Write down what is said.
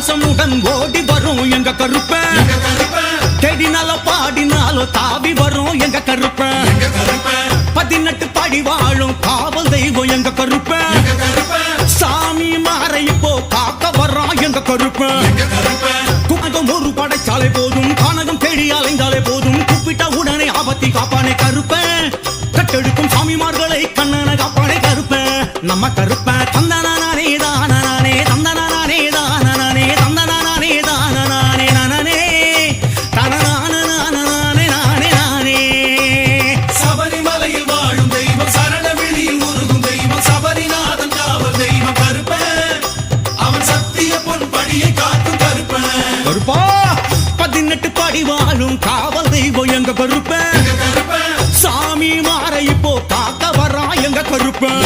பாசமுடன் ஓடி வரும் எங்க கருப்பன், தேடினாலும் பாடினாலும் தாவி வரும் எங்க கருப்பன், 18 படி வாழும் காவல் தெய்வம் எங்க கருப்பன், சாமி மாற இப்போ காக்க வர்றான் எங்க கருப்பன். குணகம் ஒரு படைச்சாலே போதும், கானகம் தேடி அலைந்தாலே போதும், கூப்பிட்ட உடனே ஆபத்தி காப்பானே கருப்பன், கட்டெடுக்கும் சாமிமார்களை கண்ணன காப்பானே கருப்பன். நம்ம கருப்பன் தந்தனானே தானே தந்தனானே தானே தந்தனானே தானே நானே தனனானே நானே நானே. சபரிமலையில் வாழும் தெய்வம், சரண வெளியில் உருகும் தெய்வம், சபரிநாதன் காவல் தெய்வம் கருப்பன், அவன் சத்திய பொன் படியை காக்கும் கருப்பன். கருப்பா 18 படி வாழும் காவல் தெய்வம் எங்க கருப்பன், சாமி மாற இப்போ காக்க வர்றான் எங்க கருப்பன்.